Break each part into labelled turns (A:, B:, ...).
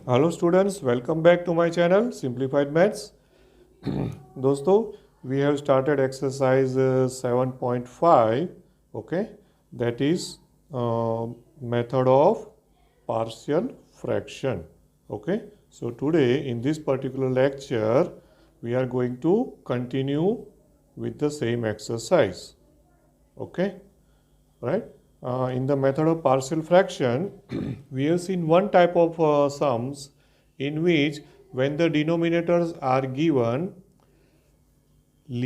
A: Hello students, welcome back to my channel simplified maths. दोस्तों, we have started exercise 7.5. Okay, that is method of partial fraction. Okay, so today in this particular lecture we are going to continue with the same exercise. Okay, right? In the method of partial fraction, we have seen one type of sums in which when the denominators are given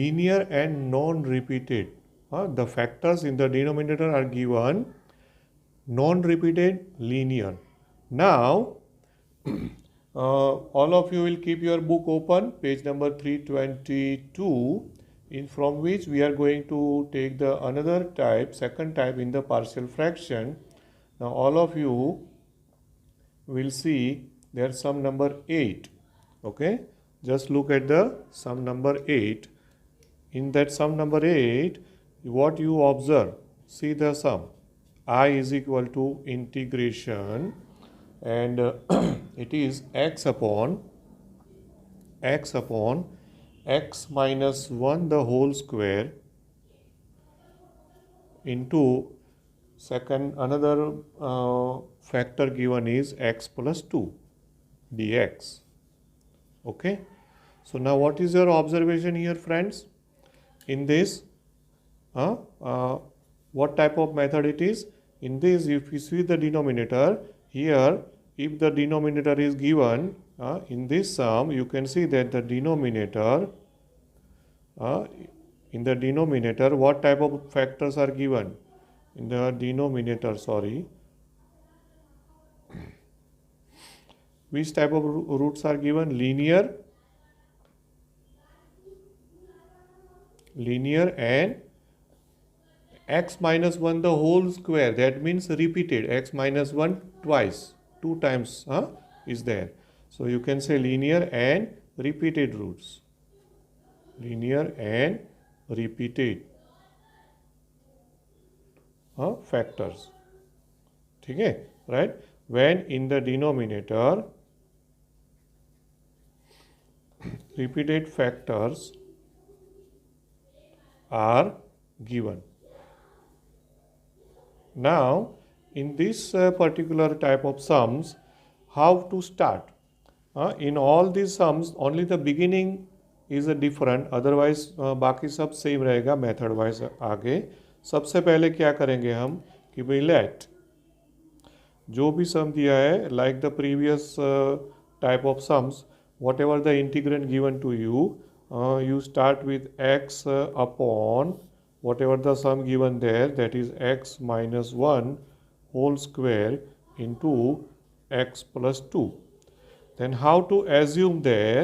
A: linear and non-repeated, the factors in the denominator are given non-repeated linear. Now, all of you will keep your book open, page number 322, from which we are going to take the another type, second type in the partial fraction. Now all of you will see there's sum number 8. Okay, just look at the sum number 8. In that sum number 8, what you observe, see the sum. I is equal to integration, and it is x upon x minus 1 the whole square into second another factor given is x plus 2 dx. Okay, so now what is your observation here, friends? In this what type of method it is? In this, if you see the denominator here, if the denominator is given in this sum, you can see that the denominator in the denominator what type of factors are given? In the denominator, which type of roots are given? Linear and x minus 1 the whole square, that means repeated, x minus 1 twice, 2 times is there. So you can say linear and repeated roots. Linear and repeated factors. Okay, right? When in the denominator repeated factors are given. Now, in this particular type of sums, how to start? In all these sums, only the beginning is a different, otherwise बाकी सब same रहेगा method wise. आगे सबसे पहले क्या करेंगे हम कि भाई लेट जो भी सम दिया है like the previous type of sums, whatever the integrand given to you, you start with x upon whatever the sum given there, that is x minus 1 whole square into x plus 2. Then how to assume there?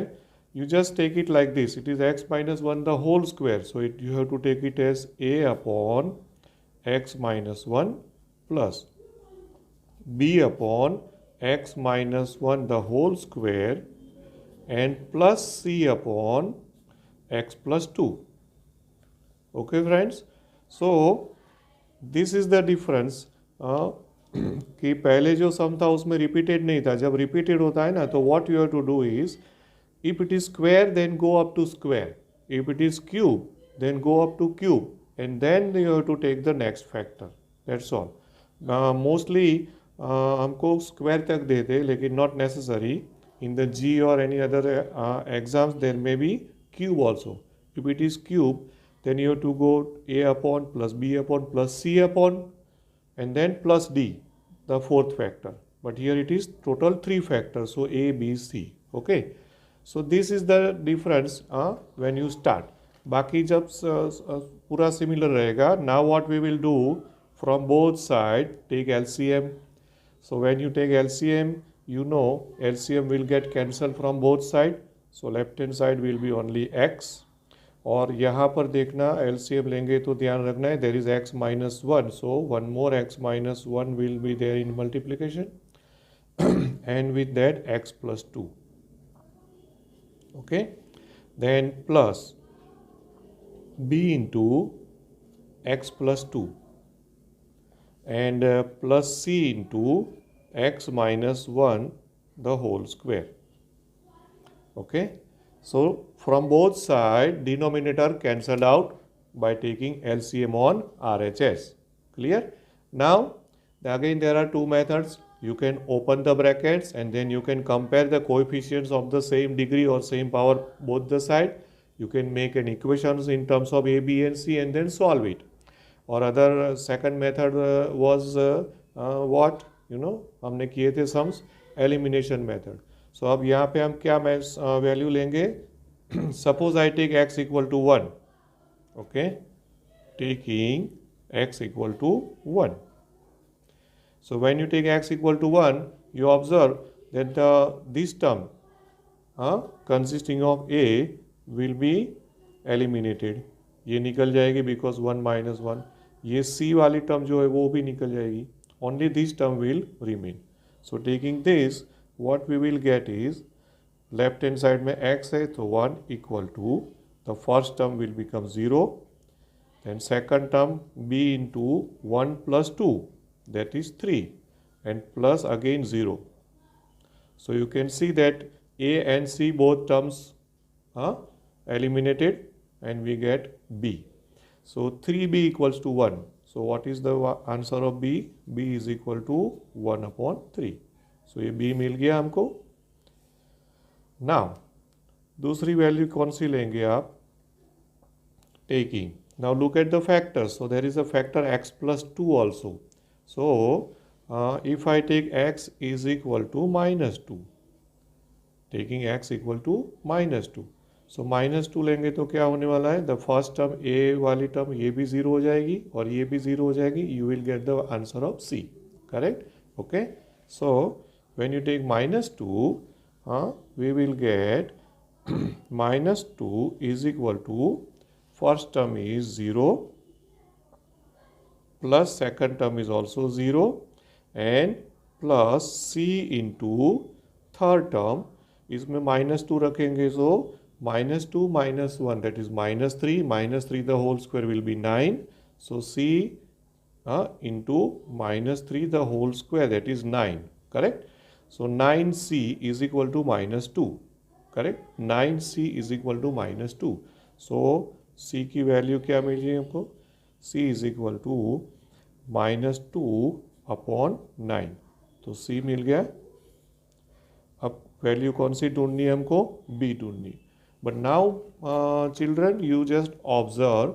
A: You just take it like this. It is x minus 1 the whole square. So you have to take it as a upon x minus 1 plus b upon x minus 1 the whole square and plus c upon x plus 2. Okay friends, so this is the difference कि पहले जो सम था उसमें repeated नहीं था. जब repeated होता है ना, तो what you have to do is, if it is square then go up to square, if it is cube then go up to cube, and then you have to take the next factor. That's all. Mostly हमको square तक देते, लेकिन not necessary. In the G or any other exams, there may be cube also. If it is cube, then you have to go a upon plus b upon plus c upon and then plus d, the fourth factor. But here it is total 3 factors, so a, b, c. Okay, so this is the difference when you start. बाकी जब पूरा similar रहेगा. Now what we will do, from both side take LCM. So when you take LCM, you know LCM will get cancelled from both side, so left hand side will be only x. और यहाँ पर देखना LCM लेंगे तो ध्यान रखना है there is x minus 1, so one more x minus 1 will be there in multiplication and with that x plus 2. Okay, then plus b into x plus 2 and plus c into x minus 1 the whole square. Okay, so from both sides denominator cancelled out by taking LCM on RHS. Clear? Now again there are two methods. You can open the brackets and then you can compare the coefficients of the same degree or same power both the side. You can make an equations in terms of A, B and C and then solve it. और other second method was what हमने किए थे sums elimination method. सो अब यहाँ पे हम क्या value लेंगे. Suppose I take x equal to 1. Okay, taking x equal to 1. So when you take x equal to 1, you observe that this term consisting of a will be eliminated. ये निकल जाएगी because 1 minus 1. ये c वाली term जो है वो भी निकल जाएगी. Only this term will remain. So taking this, what we will get is left hand side में x है तो 1 equal to the first term will become 0. Then second term b into 1 plus 2. That is 3 and plus again 0. So you can see that A and C both terms are eliminated and we get B. So 3B equals to 1. So what is the answer of B? B is equal to 1 upon 3. So ये B मिल गया हमको. Now दूसरी value कौन सी लेंगे आप. Taking. Now look at the factors. So there is a factor x plus 2 also. So, if I take x is equal to minus 2, taking x equal to minus 2. So, minus 2 लेंगे तो क्या होने वाला है. The first term a वाली term ये भी 0 हो जाएगी और ये भी 0 हो जाएगी. You will get the answer of C. Correct? Okay. So, when you take minus 2, we will get minus 2 is equal to first term is 0. Plus second term is also 0 and plus c into third term. इसमें minus 2 रखेंगे so minus 2 minus 1 that is minus 3. Minus 3 the whole square will be 9. So c into minus 3 the whole square that is 9. Correct? So 9c is equal to minus 2. Correct? 9c is equal to minus 2. So c की value क्या मिली हमको. C is equal to minus 2 upon 9. तो C मिल गया. अब value कौन सी ढूंढनी है हमको. B ढूंढनी. But now children you just observe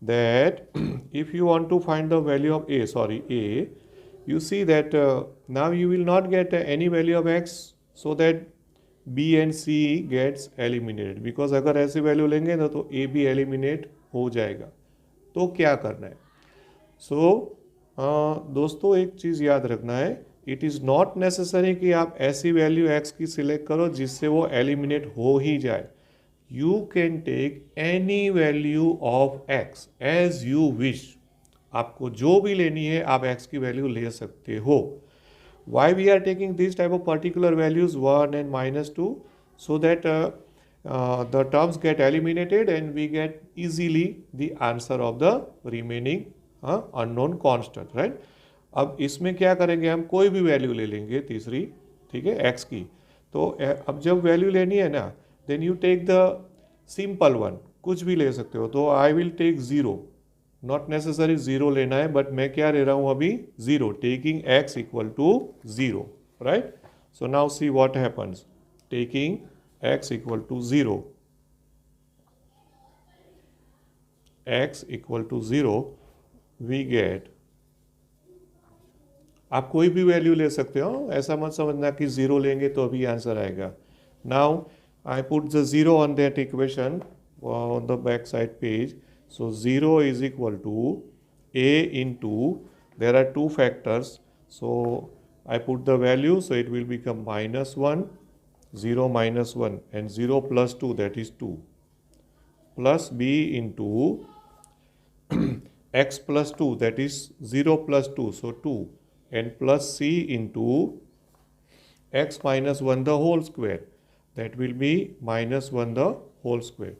A: that if you want to find the value of A, you see that now you will not get any value of x so that B and C gets eliminated because अगर ऐसी value लेंगे ना तो A भी eliminate हो जाएगा. तो क्या करना है. दोस्तों एक चीज़ याद रखना है. इट इज़ नॉट नेसेसरी कि आप ऐसी वैल्यू x की सिलेक्ट करो जिससे वो एलिमिनेट हो ही जाए. You can take any value of x as you wish. आपको जो भी लेनी है आप x की वैल्यू ले सकते हो. Why we are taking this type of particular values 1 and minus 2 so that the terms get eliminated and we get easily the answer of the remaining unknown constant, right? अब इसमें क्या करेंगे हम कोई भी वैल्यू ले लेंगे तीसरी. ठीक है, x की. तो अब जब वैल्यू लेनी है ना then you take the simple one. कुछ भी ले सकते हो. तो I will take 0. Not necessary 0 लेना है बट मैं क्या ले रहा हूँ अभी 0. Taking x equal to 0. Right. So now see what happens. Taking x equal to 0. x equal to 0 we get. आप कोई भी वैल्यू ले सकते हो. ऐसा मत समझना कि 0 लेंगे तो अभी आंसर आएगा. Now I put the 0 on that equation on the back side page. So 0 is equal to a into there are two factors. So I put the value so it will become minus 1. 0 minus 1 and 0 plus 2 that is 2 plus b into x plus 2 that is 0 plus 2 so 2 and plus c into x minus 1 the whole square that will be minus 1 the whole square.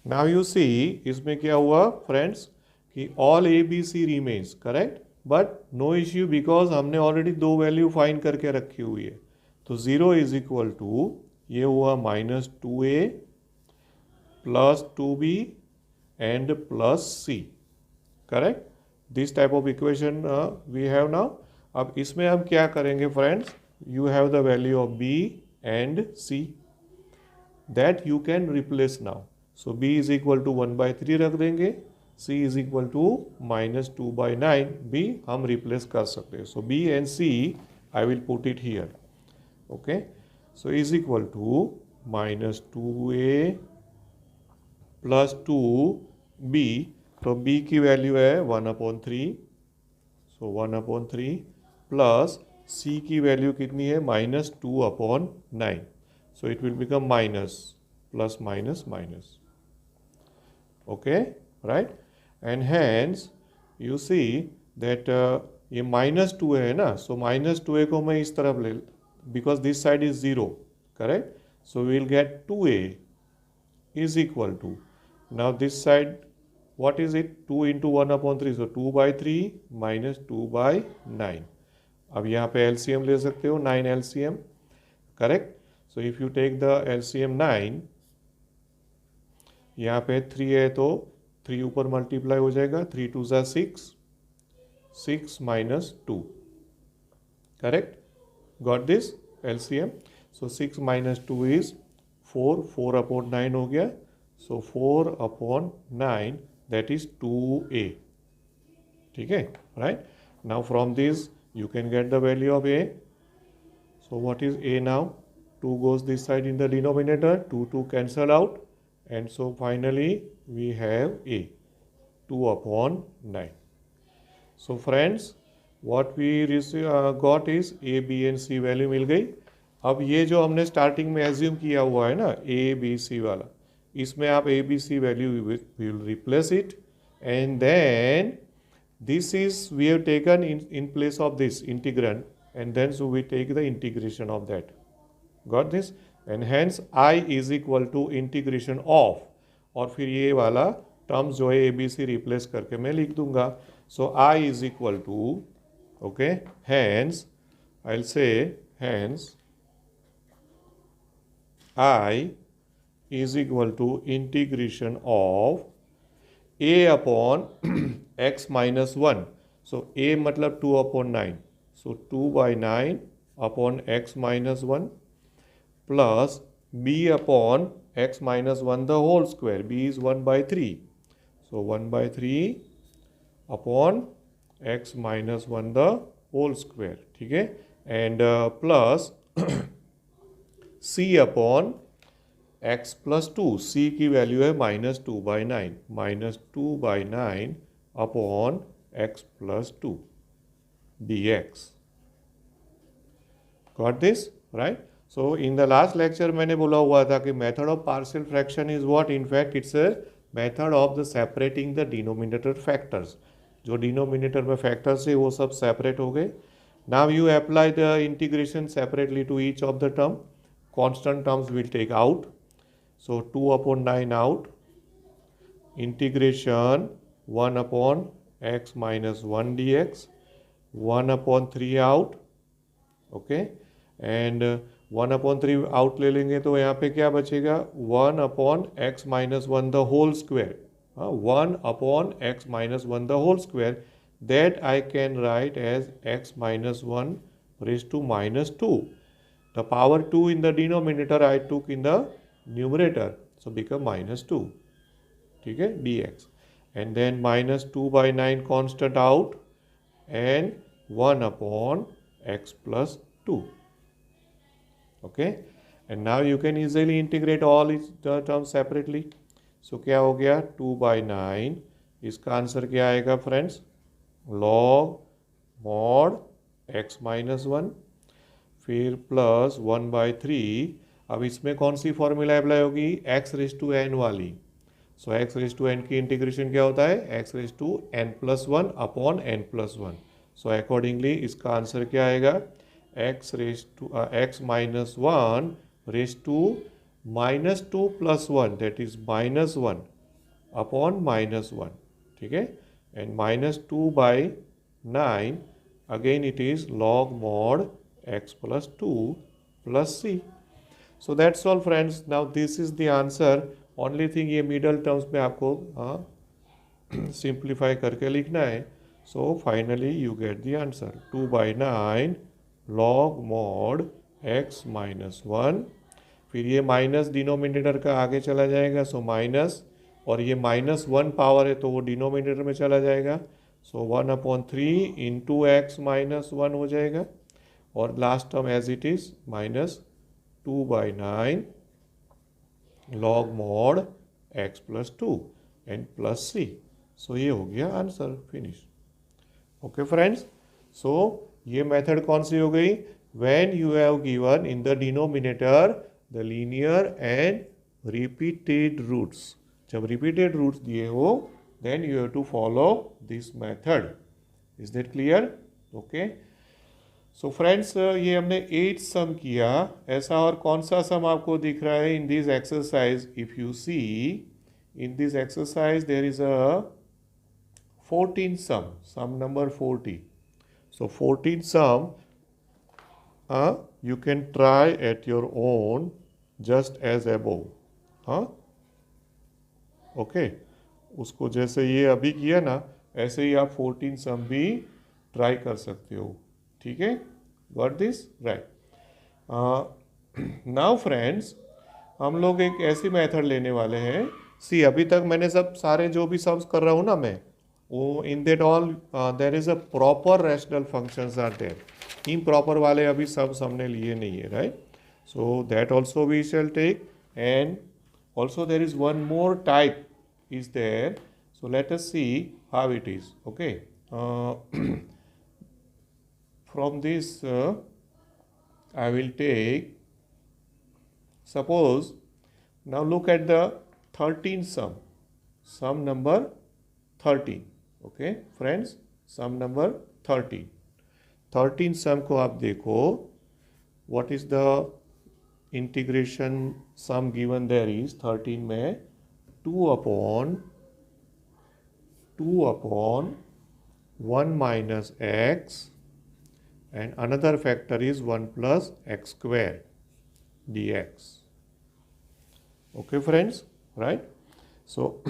A: Now you see इसमें क्या हुआ friends कि all a b c remains correct but no issue because हमने already दो value find करके रखी हुई है. तो 0 इज इक्वल टू ये हुआ -2a plus 2b and plus c, correct. This type of equation we have now. अब इसमें हम क्या करेंगे friends, you have the value of b and c that you can replace now. So b is equal to 1/3 रख देंगे, c is equal to -2/9 भी हम replace कर सकते हैं। So b and c I will put it here, okay. So is equal to -2a plus 2b, तो b की वैल्यू है 1/3, सो 1/3 प्लस c की वैल्यू कितनी है -2/9, so it will become minus, plus minus minus, okay, right। and hence you see that ये -2 है ना, so -2a को मैं इस तरफ ले, because this side is 0, correct, so we will get 2a is equal to, now this side what is it, 2 into 1/3, so 2/3 minus 2/9। अब यहाँ पे LCM ले सकते हो, 9 LCM, correct. So if you take the LCM 9, यहाँ पे 3 है तो 3 ऊपर मल्टीप्लाई हो जाएगा, 3 2 ज़ा 6, 6 minus 2, correct. Got this LCM, so 6 minus 2 is 4, 4/9 हो गया, सो 4/9 दैट इज 2a, ठीक है, right. Now from this you can get the value of a, so what is a now, 2 goes this side in the denominator, 2 cancel out, and so finally we have a 2/9। so friends what we got is a b and c value मिल गई। अब ये जो हमने starting में assume किया हुआ है ना a b c वाला, इसमें आप a b c value will replace it, and then this is we have taken in place of this integrand, and then so we take the integration of that, got this, and hence I is equal to integration of, और फिर ये वाला terms जो है ABC replace करके मैं लिख दूंगा, so I is equal to, okay, hence I'll say hence I is equal to integration of a upon x minus 1, so a मतलब 2/9, so 2/9 upon x minus 1 plus b upon x minus 1 the whole square, b is 1/3, so 1/3 upon x minus 1 the whole square, ठीक है, and plus c upon x plus 2, c की वैल्यू है -2/9, -2/9 upon x plus 2 dx, got this, right। so in the last lecture मैंने बोला हुआ था कि method of partial fraction is what, in fact it's a method of the separating the denominator factors, जो denominator में factors है वो सब separate हो गए। now you apply the integration separately to each of the term, constant terms will take out, so 2/9 out, integration 1/x minus 1 dx, 1/3 out, okay, and 1/3 out ले लेंगे तो यहाँ पे क्या बचेगा, 1/x minus 1 the whole square, 1/x minus 1 the whole square, that I can write as x minus 1 raised to -2, the power 2 in the denominator I took in the numerator, so become -2, ठीक है, dx, and then -2/9 constant out, and 1/x plus 2, okay, and now you can easily integrate all the terms separately, so क्या हो गया 2/9, इसका answer क्या आएगा friends, log mod x minus 1, फिर plus 1/3, अब इसमें कौन सी फॉर्मूला अप्लाई होगी, x रेज टू n वाली, सो x रेज टू n की इंटीग्रेशन क्या होता है, x raise to n+1 upon n+1, सो अकॉर्डिंगली इसका आंसर क्या आएगा, x minus 1 raise to -2 + 1 that is -1 upon -1, ठीक है, and -2/9 again it is log mod x plus 2 plus c. So that's all friends. Now this is the answer. Only thing ये middle terms में आपको simplify करके लिखना है. So finally you get the answer 2/9 log mod x minus 1. फिर ये minus denominator का आगे चला जाएगा, सो माइनस, और ये -1 पावर है तो वो डिनोमिनेटर में चला जाएगा, सो 1/3 इंटू एक्स माइनस 1 हो जाएगा, और last term as it is -2/9 log mod x plus 2 and plus c. So ये हो गया answer, finish. Okay friends, so ये मेथड कौन सी हो गई? When you have given in the denominator the linear and repeated roots. जब repeated roots दिए हो then you have to follow this method. Is that clear? Okay. So friends, ये हमने 8 सम किया. ऐसा और कौन सा सम आपको दिख रहा है in this exercise? If you see in this exercise there is a 14 sum number 40. So 14 sum you can try at your own just as above. Okay, उसको जैसे ये अभी किया ना ऐसे ही आप 14 सम भी ट्राई कर सकते हो. ठीक है, got this right. Now friends, हम लोग एक ऐसी मेथड लेने वाले हैं. सी, अभी तक मैंने सब सारे जो भी सम्स कर रहा हूँ ना मैं, वो in that all there is a proper rational functions are there. Improper वाले अभी सम्स हमने लिए नहीं है, right? So that also we shall take. And also there is one more type is there, so let us see how it is. Okay, from this I will take, suppose, now look at the 13 sum number 13. Okay friends, sum number 13 sum को आप देखो. what is the integration sum given there is 13 में 2 upon 1 minus x and another factor is 1 plus x square dx. Okay friends, right? So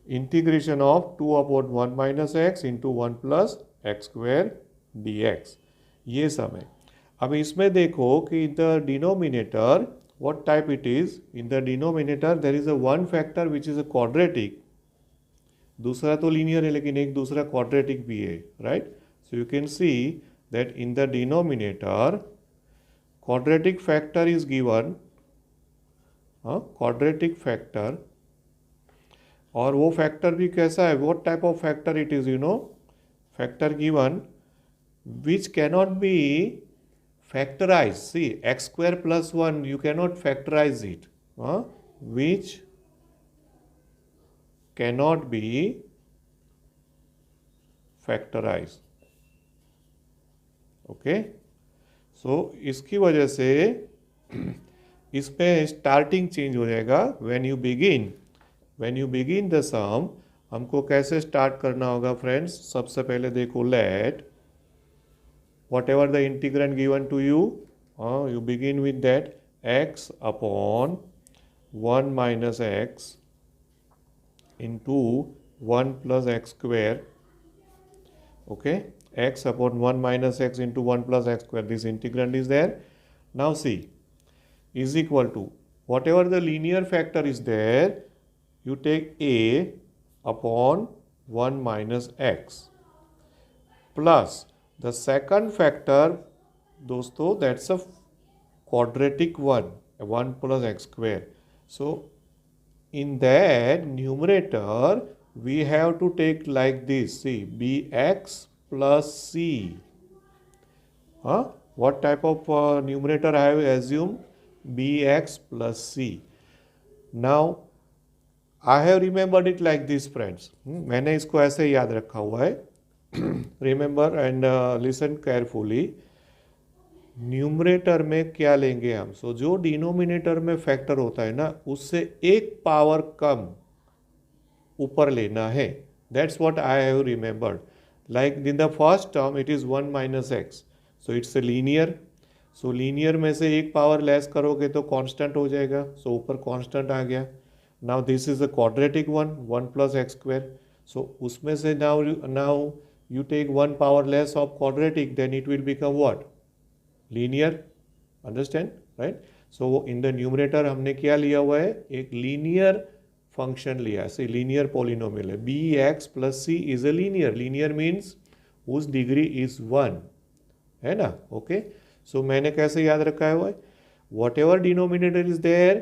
A: integration of 2 upon 1 minus x into 1 plus x square dx, ये सम है. अब इसमें देखो कि the denominator what type it is. In the denominator there is a one factor which is a quadratic. दूसरा तो linear है लेकिन एक दूसरा quadratic भी है, right? So you can see that in the denominator quadratic factor is given, quadratic factor, और वो factor भी कैसा है? What type of factor it is, you know? Factor given which cannot be factorize. See, x square plus 1 you cannot factorize it, which cannot be factorized. Okay, so इसकी वजह से इसमें starting change हो जाएगा. when you begin the sum, हमको कैसे start करना होगा फ्रेंड्स? सबसे पहले देखो, let whatever the integrand given to you, you begin with that x upon 1 minus x into 1 plus x square. Okay, x upon 1 minus x into 1 plus x square, this integrand is there. Now see, is equal to whatever the linear factor is there, you take a upon 1 minus x plus the second factor, दोस्तों, that's a quadratic one, 1 plus x square. So in that numerator we have to take like this. See, bx plus c. What type of numerator I have assumed? bx plus c. Now I have remembered it like this friends. मैंने इसको ऐसे याद रखा हुआ है. Remember and listen carefully. Numerator में क्या लेंगे हम? सो जो डिनोमिनेटर में फैक्टर होता है ना, उससे एक पावर कम ऊपर लेना है. That's what I have remembered. Like in the first term it is 1 minus x, so it's a linear. So linear में से एक पावर लेस करोगे तो कांस्टेंट हो जाएगा, सो ऊपर कांस्टेंट आ गया. Now this is a quadratic one, 1 + x². सो उसमें से now you take one power less of quadratic, then it will become what? Linear. Understand, right? So in the numerator हमने क्या लिया हुआ है, एक linear function लिया है, linear polynomial है. bx plus c is a linear. Linear means whose degree is 1, है ना? Okay. So मैंने कैसे याद रखा है वो, whatever denominator is there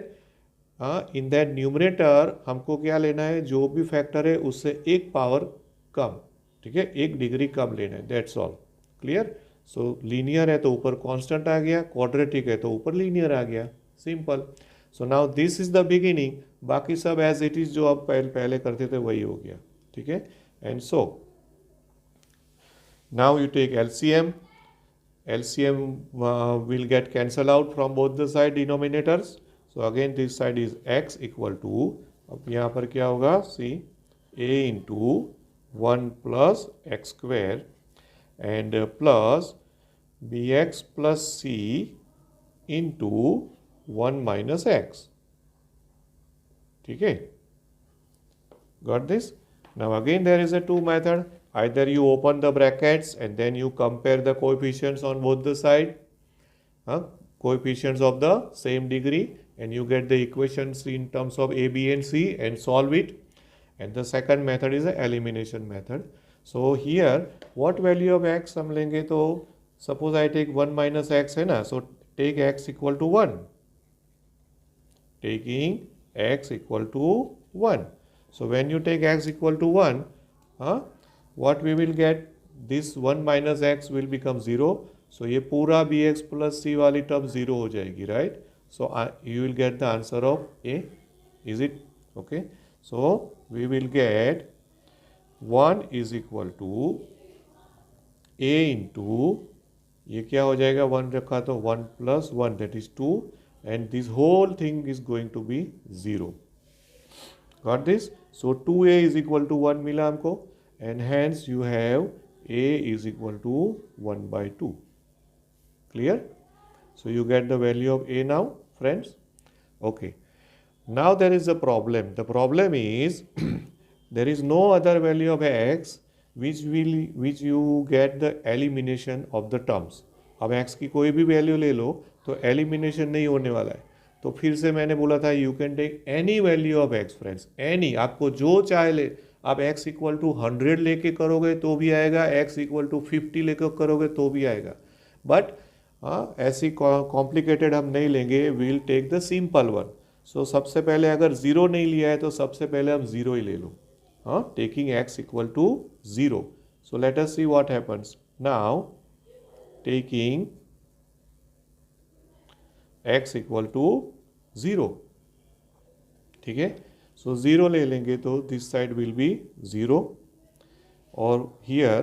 A: in that numerator हमको क्या लेना है, जो भी फैक्टर है उससे एक पावर कम, ठीक है, एक डिग्री कम लेना है. That's all. Clear? So linear है तो ऊपर कांस्टेंट आ गया, क्वाड्रेटिक है तो ऊपर लीनियर आ गया. Simple. So now this is the beginning. बाकी सब एज इट इज जो आप पहले करते थे वही हो गया. ठीक है. And so now you take LCM. LCM will get cancel out from both the side denominators. So again this side is x equal to, अब यहाँ पर क्या होगा, see a into 1 plus x² and plus bx plus c into 1 minus x. ठीक है. Got this? Now again there is a two method. Either you open the brackets and then you compare the coefficients on both the side, coefficients of the same degree, and you get the equations in terms of a, b and c and solve it. And the second method is the elimination method. So here what value of x हम लेंगे, तो suppose I take 1 minus x है ना, so take x equal to 1. Taking x equal to 1. So when you take x equal to 1, what we will get, this 1 minus x will become 0. So ये पूरा bx plus c वाली term 0 हो जाएगी, right? So you will get the answer of A. Is it okay? So we will get 1 is equal to A into, ये क्या हो जाएगा, 1 रखा तो 1 plus 1 that is 2, and this whole thing is going to be 0. Got this? So 2a is equal to 1 मिला हमको, and hence you have a is equal to 1 by 2. Clear? So you get the value of a now, friends. Okay. Now there is a problem. The problem is there is no other value of x which you get the elimination of the terms. अब x की कोई भी value ले लो तो elimination नहीं होने वाला है. तो फिर से मैंने बोला था you can take any value of x, friends, any, आपको जो चाहे ले. आप x इक्वल टू 100 लेके करोगे तो भी आएगा, x इक्वल टू 50 लेकर करोगे तो भी आएगा. बट ऐसी कॉम्प्लिकेटेड हम नहीं लेंगे, we'll take the simple one. So सबसे पहले अगर 0 नहीं लिया है तो सबसे पहले हम 0 ही ले लो, taking x equal to 0. So let us see what happens. Now taking x equal to 0, ठीक है. सो 0 ले लेंगे तो दिस साइड विल बी 0, और here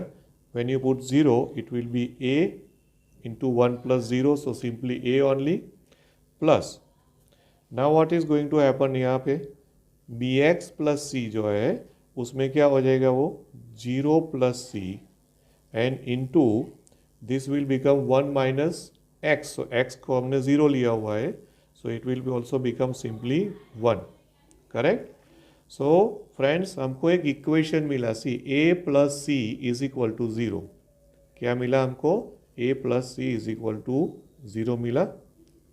A: when you put 0 it will B a into 1 plus 0, so simply a only, plus now what is going to happen, यहाँ पे bx plus c जो है उसमें क्या हो जाएगा, वो 0 plus c and into this will become 1 minus x. so x को हमने 0 लिया हुआ है, so it will be also become simply 1. Correct. So friends हमको एक इक्वेशन मिला, सी a plus c is equal to 0. क्या मिला हमको, a plus c is equal to 0 मिला.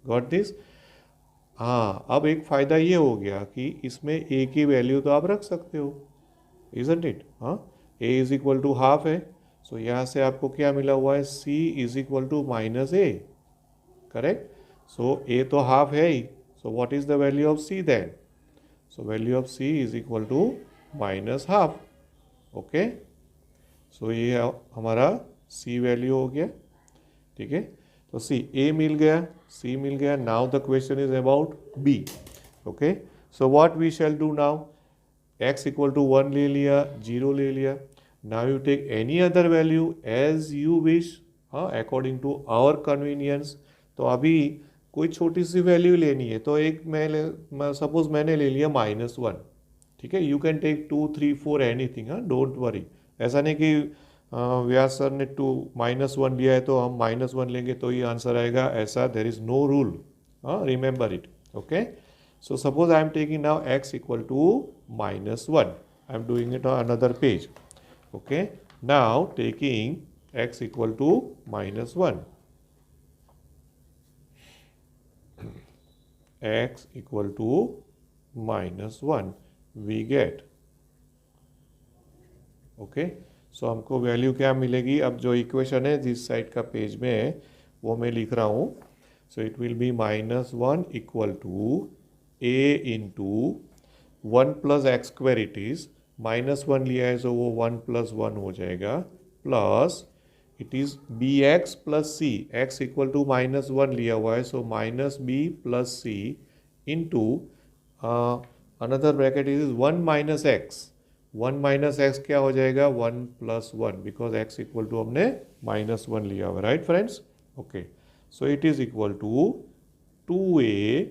A: Got this. हाँ, अब एक फ़ायदा ये हो गया कि इसमें a की वैल्यू तो आप रख सकते हो, isn't it? हाँ, a is equal to half है, सो यहाँ से आपको क्या मिला हुआ है, c is equal to minus a. Correct. So a तो हाफ है ही, so what is the value of c then. So value of c is equal to minus half. Okay. So ये हमारा c वैल्यू हो गया. ठीक है. तो c a मिल गया, c मिल गया. Now the question is about b. Okay. So what we shall do now, x equal to 1 ले लिया, 0 ले लिया. Now you take any other value as you wish, according to our convenience. तो अभी कोई छोटी सी वैल्यू लेनी है तो एक सपोज मैंने ले लिया -1. ठीक है. You can take 2, 3, 4 anything, don't worry. ऐसा नहीं कि व्यास सर ने -1 लिया है तो हम -1 लेंगे तो ही आंसर आएगा, ऐसा there is no rule, remember it. Okay, so suppose I am taking now x equal to -1. I am doing it on another page. Okay, now taking x equal to -1. X equal to -1 we get. Okay, सो हमको value क्या मिलेगी? अब जो equation है जिस side का page में वो मैं लिख रहा हूँ. So it will be -1 equal to a into 1 plus x square. It is -1 लिया है तो वो 1 + 1 हो जाएगा, plus it is bx plus c. x equal to -1 लिया हुआ है so -b plus c into another bracket is 1 minus x. 1 minus x क्या हो जाएगा? 1 + 1, बिकॉज x इक्वल टू हमने -1 लिया हुआ, right friends? Okay, so it is equal to 2a.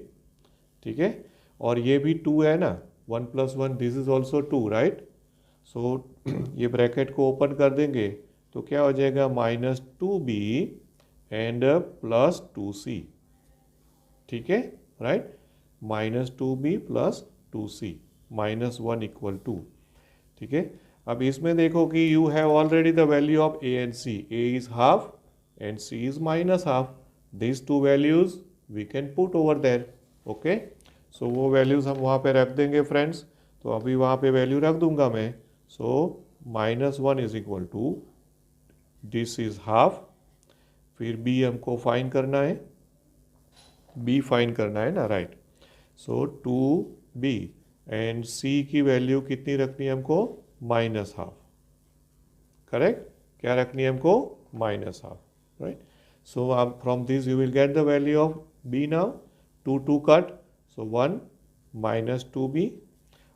A: ठीक है, और ये भी 2 है ना, 1 + 1 दिस इज ऑल्सो 2, राइट? सो ये ब्रैकेट को ओपन कर देंगे तो क्या हो जाएगा? -2b and +2c. ठीक है, right? -2b + 2c, -1 equal to. ठीक है, अब इसमें देखो कि you have already the value of a and c. a is half and c is -half. This two values we can put over there. Okay, so वो values हम वहाँ पे रख देंगे फ्रेंड्स. तो अभी वहाँ पे वैल्यू रख दूंगा मैं. So -1 is equal to this is half. फिर b हमको फाइन करना है, b फाइन करना है ना, right? So 2b and c की वैल्यू कितनी रखनी है हमको? -हाफ. करेक्ट, क्या रखनी है हमको? -Half, right? सो अब from this you will get the value of b now. 2 cut, so 1 -2b,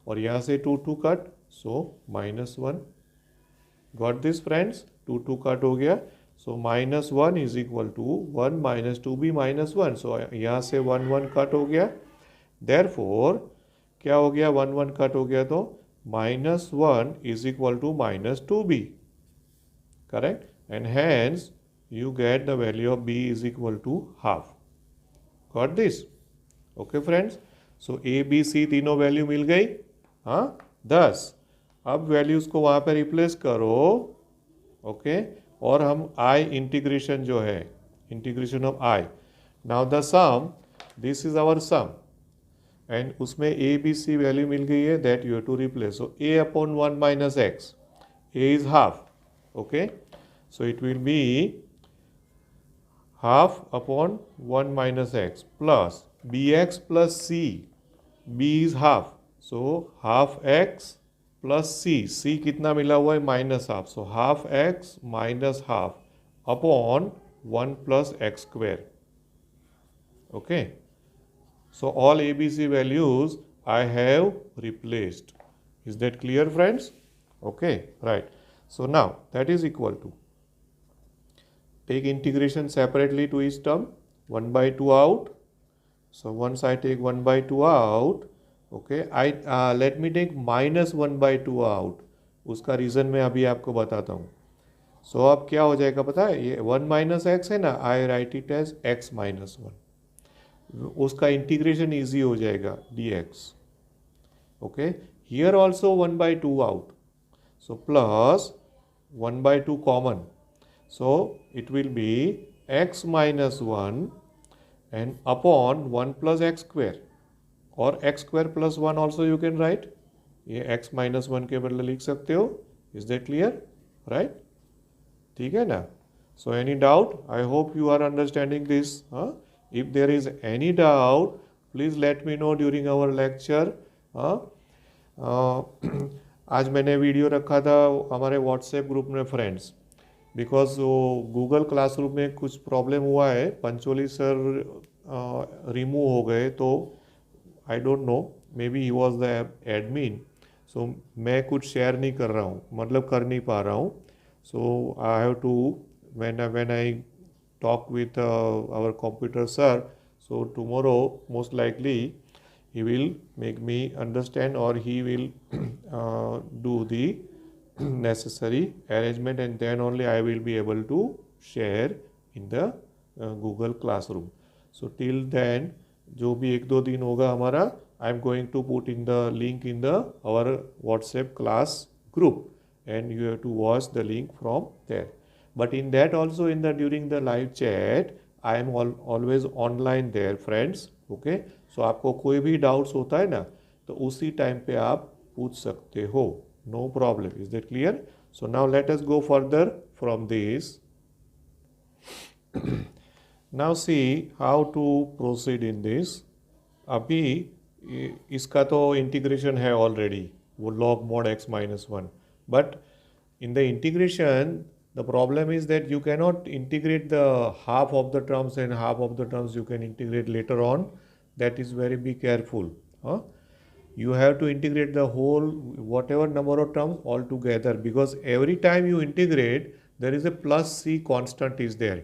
A: और यहाँ से 2 cut, so -1. Got this friends? 2 cut हो गया, so -1 is equal to 1 -2b -1. So यहाँ से 1 कट हो गया, देयरफॉर क्या हो गया? 1 कट हो गया तो -1 is equal to -2b. Correct, and hence you get the value of b is equal to half. Got this? Okay friends, so a b c तीनों वैल्यू मिल गई. हाँ, 10. अब वैल्यूज को वहाँ पे रिप्लेस करो. ओके, और हम i इंटीग्रेशन जो है, integration of i. Now the sum, this is our sum, and उसमें a b c वैल्यू मिल गई है, that you have to replace. So a upon 1 minus x, a is half. Okay, so it will be half upon 1 minus x plus bx plus c. b is half, so half x plus c कितना मिला हुआ है? -Half. So half x minus half upon 1 plus x square. Okay, so all ABC values I have replaced. Is that clear friends? Okay, right. So now that is equal to, take integration separately to each term, 1/2 out. So once I take 1/2 out, okay, let me take -1/2 out. उसका reason मैं अभी आपको बताता हूँ. सो अब क्या हो जाएगा पता है? ये 1 माइनस एक्स है ना, I write it as x -1. उसका इंटीग्रेशन इजी हो जाएगा, dx. Okay, here also 1/2 out, so plus 1/2 common, so it will be x -1 and upon 1 plus x square, और x square plus 1 also you can write. ये x -1 के बदले लिख सकते हो. Is that clear? राइट, ठीक है ना? So any doubt? I hope you are understanding this. If there is any doubt, please let me know during our lecture. आज मैंने वीडियो रखा था हमारे व्हाट्सएप ग्रुप में फ्रेंड्स, बिकॉज वो गूगल क्लासरूम में कुछ प्रॉब्लम हुआ है. पंचोली सर रिमूव हो गए, तो I don't know, maybe he was the admin एडमिन. सो मैं कुछ शेयर नहीं कर रहा हूँ, मतलब कर नहीं पा रहा हूँ. So I have to, when I talk with our computer sir, so tomorrow most likely he will make me understand, or he will do the necessary arrangement, and then only I will be able to share in the Google Classroom. So till then, जो भी एक दो दिन होगा हमारा, I am going to put in the link in the our WhatsApp class group, and you have to watch the link from there. But in that also, in the during the live chat, I am always online there, friends. Okay, so आपको कोई भी doubts होता है ना, तो उसी time पे आप पूछ सकते हो. No problem. Is that clear? So now let us go further from this. Now see how to proceed in this. अभी इसका तो इंटीग्रेशन है ऑलरेडी, वो log mod x minus 1. But in the integration, the problem is that you cannot integrate the half of the terms and half of the terms you can integrate later on. That is very be careful. You have to integrate the whole whatever number of terms all together, because every time you integrate there is a plus c constant is there.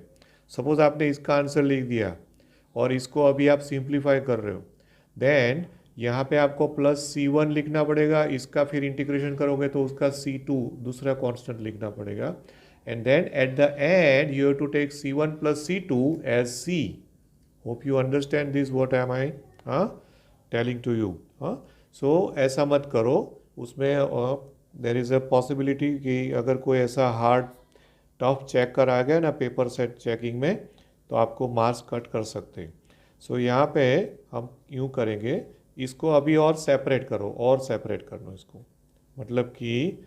A: Suppose आपने इसका answer लिख दिया और इसको अभी आप simplify कर रहे हो, देन यहाँ पे आपको प्लस c1 लिखना पड़ेगा, इसका फिर इंटीग्रेशन करोगे तो उसका c2 दूसरा कांस्टेंट लिखना पड़ेगा, and then at the end you have to take c1 plus c2 as c. Hope you understand this what am I telling to you. So ऐसा मत करो, उसमें देर इज़ अ पॉसिबिलिटी कि अगर कोई ऐसा हार्ड टफ चेक कर आ गया ना पेपर सेट चेकिंग में, तो आपको मार्क्स कट कर सकते हैं. सो यहाँ पे हम यूँ करेंगे, इसको अभी और सेपरेट करो, और सेपरेट कर लो इसको, मतलब कि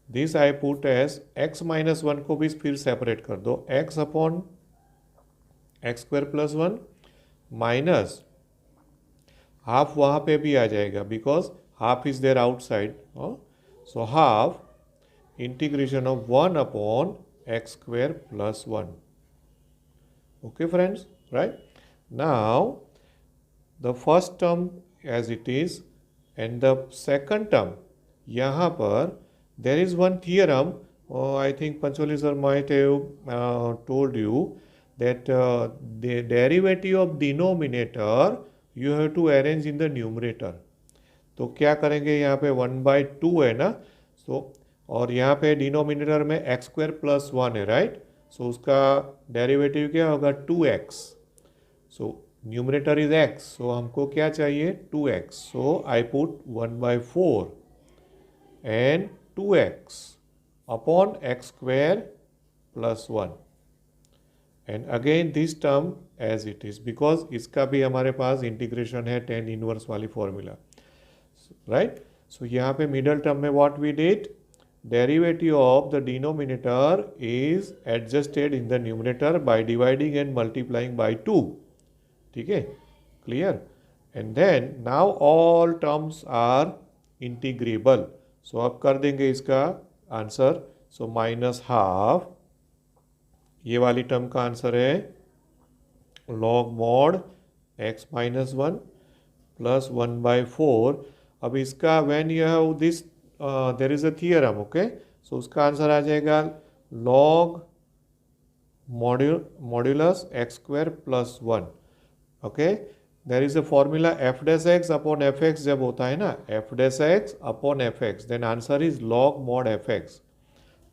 A: this I put as x minus 1 को भी फिर सेपरेट कर दो, x upon x square plus 1 minus half वहाँ पे भी आ जाएगा because half is there outside. So half integration of 1 upon x square plus 1. Okay friends, right? Now the first term as it is, and the second term, यहाँ पर there is one theorem, I think Pancholi sir might have told you that the derivative of denominator you have to arrange in the numerator. तो क्या करेंगे, यहाँ पे 1/2 है ना, so और यहाँ पे डिनोमिनेटर में एक्स स्क्वायर प्लस 1 है, राइट. सो उसका डेरिवेटिव क्या होगा, 2x. So numerator is x, so हमको क्या चाहिए, 2x. So I put 1/4 and 2x upon x square plus 1, and again this term as it is, because इसका भी हमारे पास इंटीग्रेशन है tan इनवर्स वाली फॉर्मूला, राइट. सो यहाँ पे मिडल टर्म में what we did, derivative of the denominator is adjusted in the numerator by dividing and multiplying by 2. ठीक है, clear? And then now all terms are integrable. So अब कर देंगे इसका answer. So minus half, ये वाली term का answer है log mod x minus 1 plus 1/4. अब इसका when you have this there is a theorem, okay, so उसका आंसर आ जाएगा log modulus x square plus 1. okay, there is a formula f dash x upon fx जब होता है ना, f dash x upon fx, then answer is log mod fx,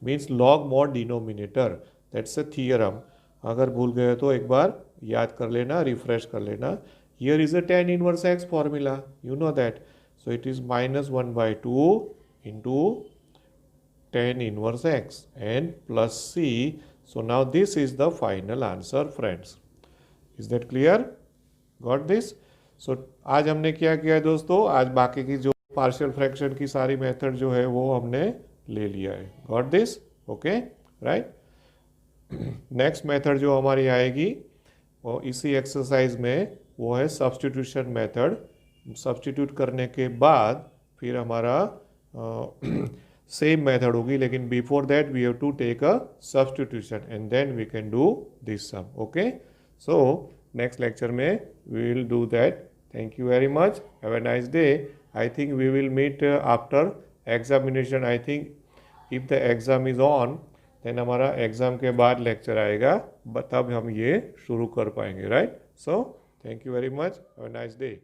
A: means log mod denominator. that's a theorem. अगर भूल गए तो एक बार याद कर लेना, रिफ्रेश कर लेना. here is a tan inverse x formula, you know that. so it is minus 1/2 into tan inverse x and plus c. So now this is the final answer friends. Is that clear? Got this? So आज हमने क्या किया है दोस्तों, आज बाकी की जो पार्शियल फ्रैक्शन की सारी मेथड जो है वो हमने ले लिया है. Got this? Okay, right? Next method जो हमारी आएगी वो इसी एक्सरसाइज में, वो है सब्स्टिट्यूशन मेथड. सब्स्टिट्यूट करने के बाद फिर हमारा सेम मेथड होगी, लेकिन before that we have to take a substitution and then we can do this sum. Okay, so next lecture में we will do that. Thank you very much, have a nice day. I think we will meet after examination. I think if the exam is on then हमारा exam के बाद lecture आएगा, तब हम ये शुरू कर पाएंगे, right. So thank you very much, have a nice day.